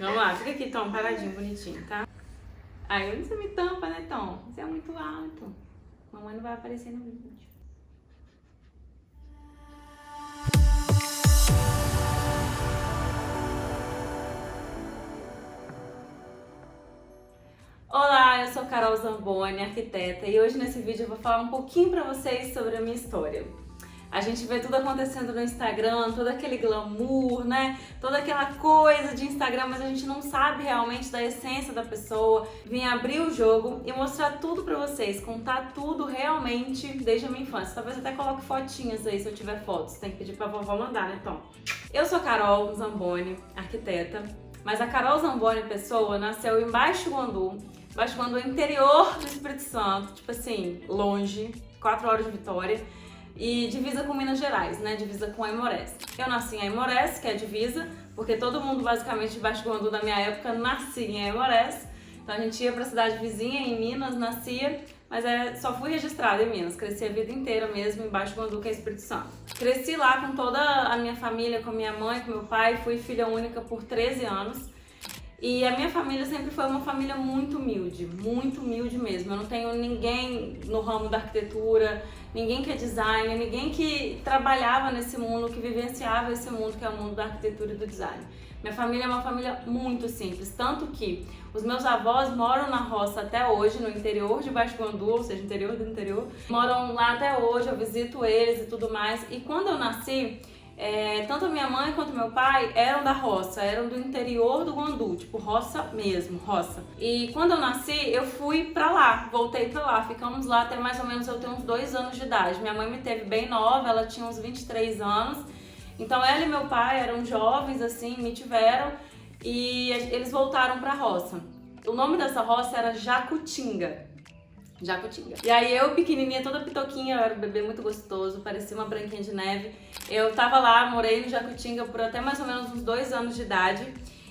Vamos lá, fica aqui, Tom, paradinho, bonitinho, tá? Aí, onde você me tampa, né, Tom? Você é muito alto. Mamãe não vai aparecer no vídeo. Olá, eu sou Carol Zamboni, arquiteta, e hoje nesse vídeo eu vou falar um pouquinho pra vocês sobre a minha história. A gente vê tudo acontecendo no Instagram, todo aquele glamour, né? Toda aquela coisa de Instagram, mas a gente não sabe realmente da essência da pessoa. Vim abrir o jogo e mostrar tudo pra vocês, contar tudo realmente desde a minha infância. Talvez até coloque fotinhas aí se eu tiver fotos. Tem que pedir pra vovó mandar, né, Tom? Eu sou Carol Zamboni, arquiteta, mas a Carol Zamboni pessoa nasceu em Baixo Guandu. Baixo Guandu é interior do Espírito Santo, tipo assim, longe, 4 horas de Vitória. E divisa com Minas Gerais, né? Divisa com Aimorés. Eu nasci em Aimorés, que é a divisa, porque todo mundo basicamente de Baixo Guandu da minha época nascia em Aimorés. Então a gente ia pra cidade vizinha, em Minas, nascia, mas só fui registrada em Minas. Cresci a vida inteira mesmo em Baixo Guandu, que é Espírito Santo. Cresci lá com toda a minha família, com a minha mãe, com meu pai, fui filha única por 13 anos. E a minha família sempre foi uma família muito humilde mesmo. Eu não tenho ninguém no ramo da arquitetura, ninguém que é designer, ninguém que trabalhava nesse mundo, que vivenciava esse mundo que é o mundo da arquitetura e do design. Minha família é uma família muito simples, tanto que os meus avós moram na roça até hoje, no interior de Baixo Guandu, ou seja, interior do interior. Moram lá até hoje, eu visito eles e tudo mais. E quando eu nasci, tanto a minha mãe quanto meu pai eram da roça, eram do interior do Guandu, tipo roça mesmo, roça. E quando eu nasci, eu fui pra lá, voltei pra lá, ficamos lá até mais ou menos eu ter uns 2 anos de idade. Minha mãe me teve bem nova, ela tinha uns 23 anos, então ela e meu pai eram jovens assim, me tiveram e eles voltaram pra roça. O nome dessa roça era Jacutinga. Jacutinga. E aí eu, pequenininha, toda pitoquinha, eu era um bebê muito gostoso, parecia uma branquinha de neve. Eu tava lá, morei no Jacutinga por até mais ou menos uns 2 anos de idade.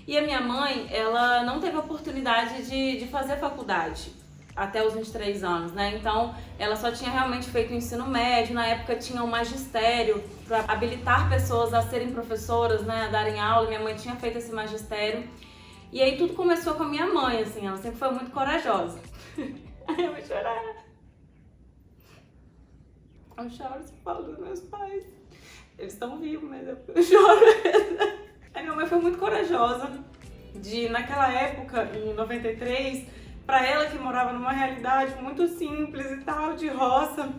E a minha mãe, ela não teve a oportunidade de fazer faculdade até os 23 anos, né? Então, ela só tinha realmente feito o ensino médio. Na época tinha um magistério para habilitar pessoas a serem professoras, né? A darem aula. Minha mãe tinha feito esse magistério. E aí tudo começou com a minha mãe, assim, ela sempre foi muito corajosa. Ai, eu vou chorar. Eu choro se falo dos meus pais. Eles estão vivos, mas eu choro. A minha mãe foi muito corajosa de, naquela época, em 93, pra ela que morava numa realidade muito simples e tal, de roça,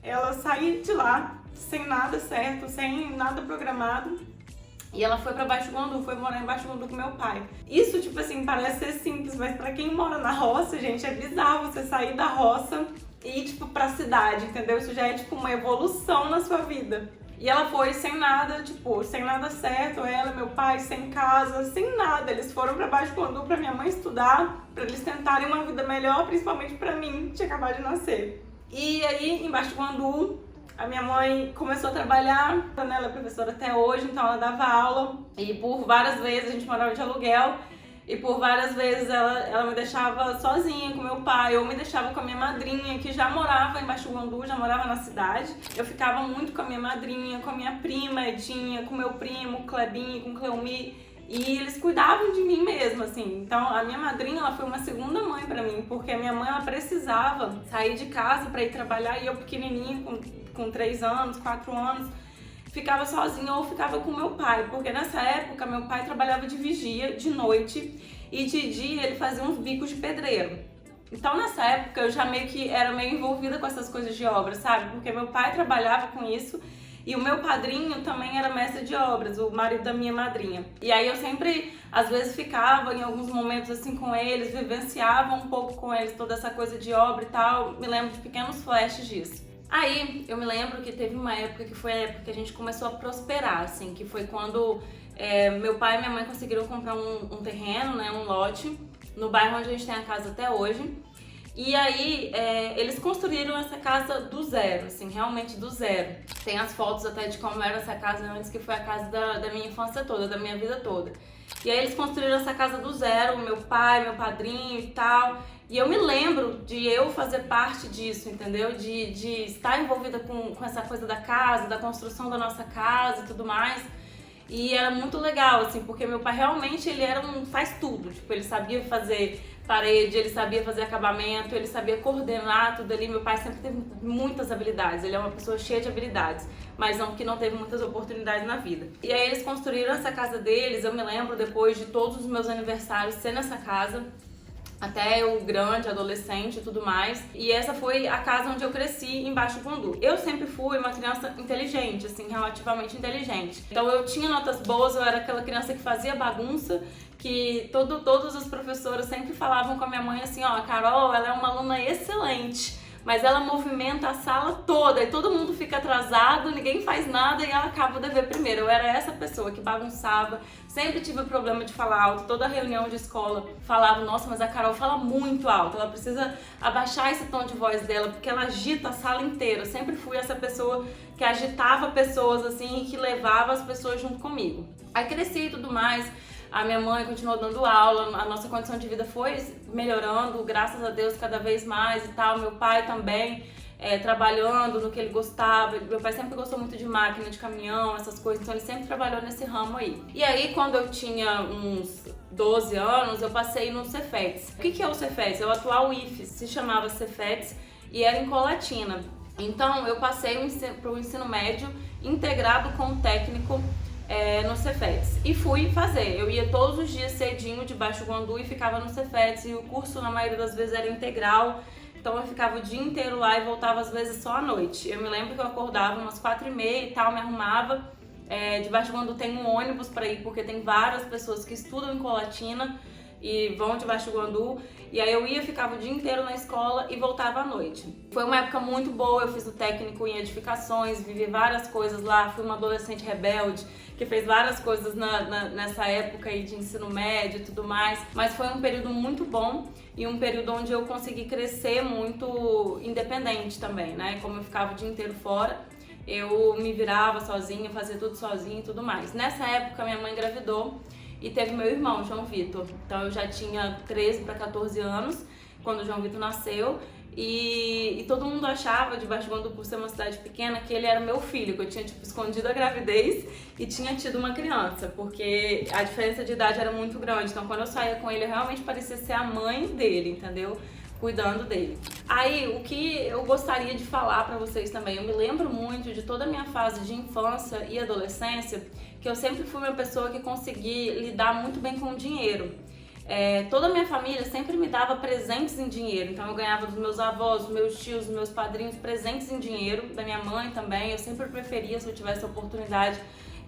ela sair de lá sem nada certo, sem nada programado. E ela foi pra Baixo Guandu, foi morar em Baixo Guandu com meu pai. Isso, tipo assim, parece ser simples, mas pra quem mora na roça, gente, é bizarro você sair da roça e ir, tipo, pra cidade, entendeu? Isso já é, tipo, uma evolução na sua vida. E ela foi sem nada, tipo, sem nada certo, ela, meu pai, sem casa, sem nada. Eles foram pra Baixo Guandu pra minha mãe estudar, pra eles tentarem uma vida melhor, principalmente pra mim, que tinha acabado de nascer. E aí, em Baixo Guandu, a minha mãe começou a trabalhar, né? Ela é professora até hoje, então ela dava aula. E por várias vezes a gente morava de aluguel. E por várias vezes ela me deixava sozinha com meu pai, ou me deixava com a minha madrinha, que já morava em Baixo Guandu, já morava na cidade. Eu ficava muito com a minha madrinha, com a minha prima Edinha, com meu primo Clebinho, com Cleumi. E eles cuidavam de mim mesmo, assim. Então a minha madrinha, ela foi uma segunda mãe pra mim, porque a minha mãe, ela precisava sair de casa pra ir trabalhar, e eu pequenininha, com 3 anos, 4 anos, ficava sozinha ou ficava com meu pai, porque nessa época meu pai trabalhava de vigia, de noite, e de dia ele fazia uns bicos de pedreiro. Então nessa época eu já meio que era meio envolvida com essas coisas de obra, sabe? Porque meu pai trabalhava com isso, e o meu padrinho também era mestre de obras, o marido da minha madrinha. E aí eu sempre, às vezes, ficava em alguns momentos assim com eles, vivenciava um pouco com eles toda essa coisa de obra e tal, me lembro de pequenos flashes disso. Aí eu me lembro que teve uma época que foi a época que a gente começou a prosperar, assim, que foi quando meu pai e minha mãe conseguiram comprar um terreno, né, um lote, no bairro onde a gente tem a casa até hoje. E aí eles construíram essa casa do zero, assim, realmente do zero. Tem as fotos até de como era essa casa antes, que foi a casa da minha infância toda, da minha vida toda. E aí eles construíram essa casa do zero, meu pai, meu padrinho e tal. E eu me lembro de eu fazer parte disso, entendeu? De estar envolvida com essa coisa da casa, da construção da nossa casa e tudo mais. E era muito legal, assim, porque meu pai realmente, ele era faz tudo. Tipo, ele sabia fazer parede, ele sabia fazer acabamento, ele sabia coordenar tudo ali. Meu pai sempre teve muitas habilidades, ele é uma pessoa cheia de habilidades, mas não que não teve muitas oportunidades na vida. E aí eles construíram essa casa deles, eu me lembro depois de todos os meus aniversários ser nessa casa, até eu grande, adolescente e tudo mais. E essa foi a casa onde eu cresci, em Baixo Guandu. Eu sempre fui uma criança inteligente, assim, relativamente inteligente. Então eu tinha notas boas, eu era aquela criança que fazia bagunça, que todos os professores sempre falavam com a minha mãe assim, ó, a Carol, ela é uma aluna excelente, mas ela movimenta a sala toda e todo mundo fica atrasado, ninguém faz nada e ela acaba o dever primeiro. Eu era essa pessoa que bagunçava, sempre tive o problema de falar alto, toda reunião de escola falava, nossa, mas a Carol fala muito alto, ela precisa abaixar esse tom de voz dela, porque ela agita a sala inteira. Eu sempre fui essa pessoa que agitava pessoas assim e que levava as pessoas junto comigo. Aí cresci e tudo mais. A minha mãe continuou dando aula, a nossa condição de vida foi melhorando, graças a Deus, cada vez mais e tal. Meu pai também, trabalhando no que ele gostava. Meu pai sempre gostou muito de máquina, de caminhão, essas coisas, então ele sempre trabalhou nesse ramo aí. E aí, quando eu tinha uns 12 anos, eu passei no Cefetes. O que é o Cefetes? É o atual IFES, se chamava Cefetes e era em Colatina. Então, eu passei para o ensino médio integrado com o técnico no Cefetes e fui fazer. Eu ia todos os dias cedinho de Baixo Guandu e ficava no Cefetes, e o curso na maioria das vezes era integral, então eu ficava o dia inteiro lá e voltava às vezes só à noite. Eu me lembro que eu acordava umas 4h30 e tal, me arrumava. De Baixo Guandu tem um ônibus para ir, porque tem várias pessoas que estudam em Colatina e vão de Baixo Guandu, e aí eu ia, ficava o dia inteiro na escola e voltava à noite. Foi uma época muito boa, eu fiz o técnico em edificações, vivi várias coisas lá, fui uma adolescente rebelde, que fez várias coisas nessa época aí de ensino médio e tudo mais, mas foi um período muito bom e um período onde eu consegui crescer muito independente também, né? Como eu ficava o dia inteiro fora, eu me virava sozinha, fazia tudo sozinha e tudo mais. Nessa época minha mãe engravidou e teve meu irmão, João Vitor. Então eu já tinha 13 para 14 anos quando o João Vitor nasceu. E todo mundo achava, de Baixo Guandu, por ser uma cidade pequena, que ele era meu filho, que eu tinha escondido a gravidez e tinha tido uma criança, porque a diferença de idade era muito grande. Então quando eu saía com ele, eu realmente parecia ser a mãe dele, entendeu? Cuidando dele. Aí, o que eu gostaria de falar pra vocês também, eu me lembro muito de toda a minha fase de infância e adolescência, que eu sempre fui uma pessoa que consegui lidar muito bem com o dinheiro. Toda a minha família sempre me dava presentes em dinheiro, então eu ganhava dos meus avós, dos meus tios, dos meus padrinhos presentes em dinheiro, da minha mãe também. Eu sempre preferia, se eu tivesse a oportunidade,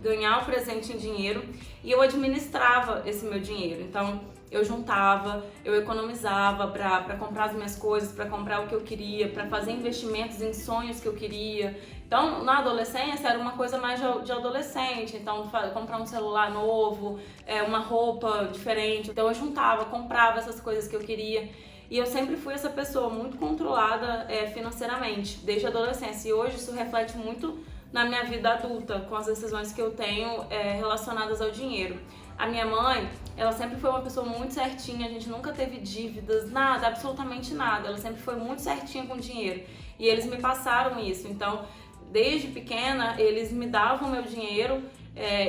ganhar o presente em dinheiro, e eu administrava esse meu dinheiro. Então eu juntava, eu economizava para comprar as minhas coisas, para comprar o que eu queria, para fazer investimentos em sonhos que eu queria. Então, na adolescência era uma coisa mais de adolescente, então comprar um celular novo, uma roupa diferente. Então eu juntava, comprava essas coisas que eu queria. E eu sempre fui essa pessoa muito controlada financeiramente, desde a adolescência. E hoje isso reflete muito na minha vida adulta, com as decisões que eu tenho relacionadas ao dinheiro. A minha mãe, ela sempre foi uma pessoa muito certinha, a gente nunca teve dívidas, nada, absolutamente nada. Ela sempre foi muito certinha com dinheiro. E eles me passaram isso, então desde pequena eles me davam meu dinheiro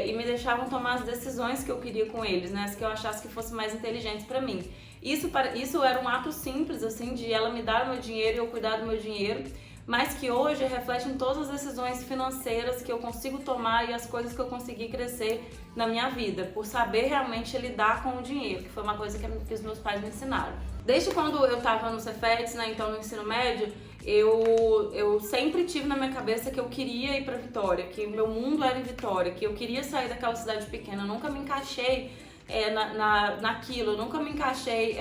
e me deixavam tomar as decisões que eu queria com eles, né? As que eu achasse que fossem mais inteligentes pra mim. Isso era um ato simples, assim, de ela me dar o meu dinheiro e eu cuidar do meu dinheiro, mas que hoje reflete em todas as decisões financeiras que eu consigo tomar e as coisas que eu consegui crescer na minha vida, por saber realmente lidar com o dinheiro, que foi uma coisa que os meus pais me ensinaram. Desde quando eu estava no Cefetes, né, então no ensino médio, eu sempre tive na minha cabeça que eu queria ir para Vitória, que o meu mundo era em Vitória, que eu queria sair daquela cidade pequena. Eu nunca me encaixei naquilo, eu nunca me encaixei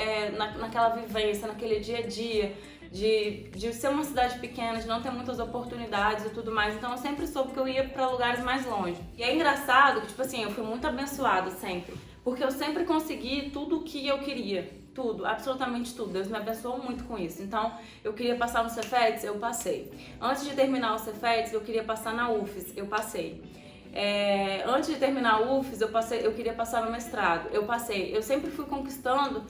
naquela vivência, naquele dia a dia, de ser uma cidade pequena, de não ter muitas oportunidades e tudo mais. Então eu sempre soube que eu ia para lugares mais longe. E é engraçado que, tipo assim, eu fui muito abençoada sempre, porque eu sempre consegui tudo o que eu queria. Tudo, absolutamente tudo. Deus me abençoou muito com isso. Então, eu queria passar no Cefetes, eu passei. Antes de terminar o Cefetes, eu queria passar na UFES, eu passei. Antes de terminar o UFES, eu queria passar no mestrado, eu passei. Eu sempre fui conquistando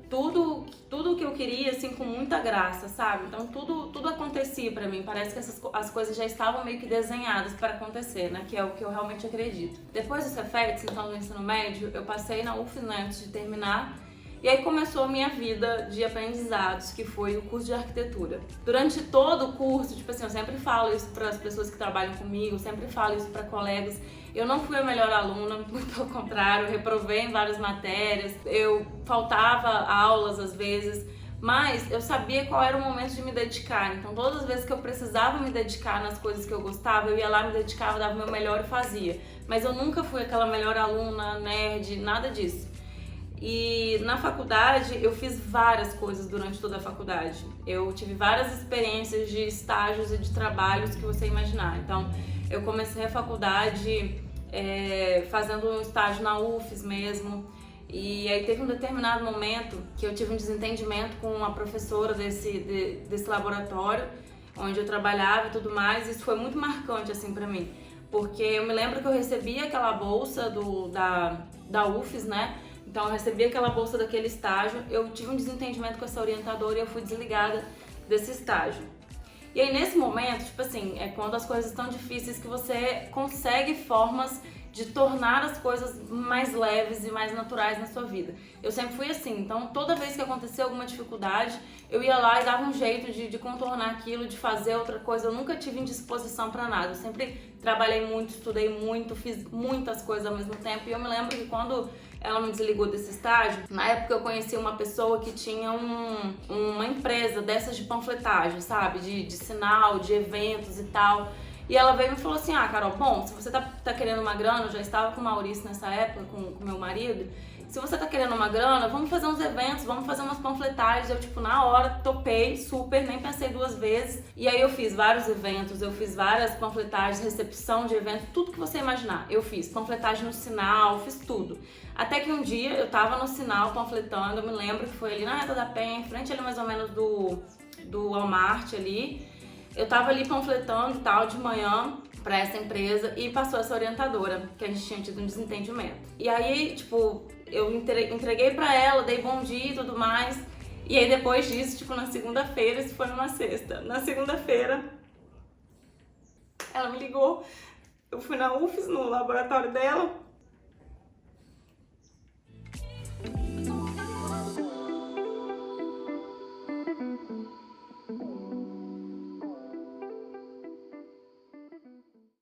tudo que eu queria, assim, com muita graça, sabe? Então tudo acontecia pra mim, parece que as coisas já estavam meio que desenhadas para acontecer, né? Que é o que eu realmente acredito. Depois dos Cefetes, então, do ensino médio, eu passei na UFES, né, antes de terminar. E aí começou a minha vida de aprendizados, que foi o curso de arquitetura. Durante todo o curso, tipo assim, eu sempre falo isso para as pessoas que trabalham comigo, eu sempre falo isso para colegas. Eu não fui a melhor aluna, muito pelo contrário, eu reprovei em várias matérias, eu faltava aulas às vezes, mas eu sabia qual era o momento de me dedicar. Então todas as vezes que eu precisava me dedicar nas coisas que eu gostava, eu ia lá, me dedicava, dava o meu melhor e fazia. Mas eu nunca fui aquela melhor aluna, nerd, nada disso. E na faculdade eu fiz várias coisas durante toda a faculdade. Eu tive várias experiências de estágios e de trabalhos que você imaginar. Então eu comecei a faculdade fazendo um estágio na UFES mesmo. E aí teve um determinado momento que eu tive um desentendimento com a professora desse laboratório onde eu trabalhava e tudo mais. Isso foi muito marcante assim pra mim, porque eu me lembro que eu recebi aquela bolsa da UFES, né? Então eu recebi aquela bolsa daquele estágio, eu tive um desentendimento com essa orientadora e eu fui desligada desse estágio. E aí nesse momento, tipo assim, é quando as coisas estão difíceis que você consegue formas de tornar as coisas mais leves e mais naturais na sua vida. Eu sempre fui assim, então toda vez que acontecia alguma dificuldade, eu ia lá e dava um jeito de contornar aquilo, de fazer outra coisa. Eu nunca tive indisposição para nada, eu sempre trabalhei muito, estudei muito, fiz muitas coisas ao mesmo tempo. E eu me lembro que quando ela me desligou desse estágio, na época eu conheci uma pessoa que tinha uma empresa dessas de panfletagem, sabe? De sinal, de eventos e tal. E ela veio e me falou assim, Carol, bom, se você tá querendo uma grana, eu já estava com o Maurício nessa época, com meu marido, se você tá querendo uma grana, vamos fazer uns eventos, vamos fazer umas panfletagens. Eu, tipo, na hora, topei, super, nem pensei duas vezes. E aí eu fiz vários eventos, eu fiz várias panfletagens, recepção de eventos, tudo que você imaginar. Eu fiz panfletagem no sinal, fiz tudo. Até que um dia eu tava no sinal panfletando, eu me lembro que foi ali na Reta da Penha, em frente ali mais ou menos do Walmart ali. Eu tava ali panfletando e tal de manhã pra essa empresa e passou essa orientadora, que a gente tinha tido um desentendimento. E aí, tipo, eu entreguei pra ela, dei bom dia e tudo mais. E aí depois disso, tipo, na segunda-feira, isso foi numa sexta. Na segunda-feira, ela me ligou. Eu fui na UFES, no laboratório dela.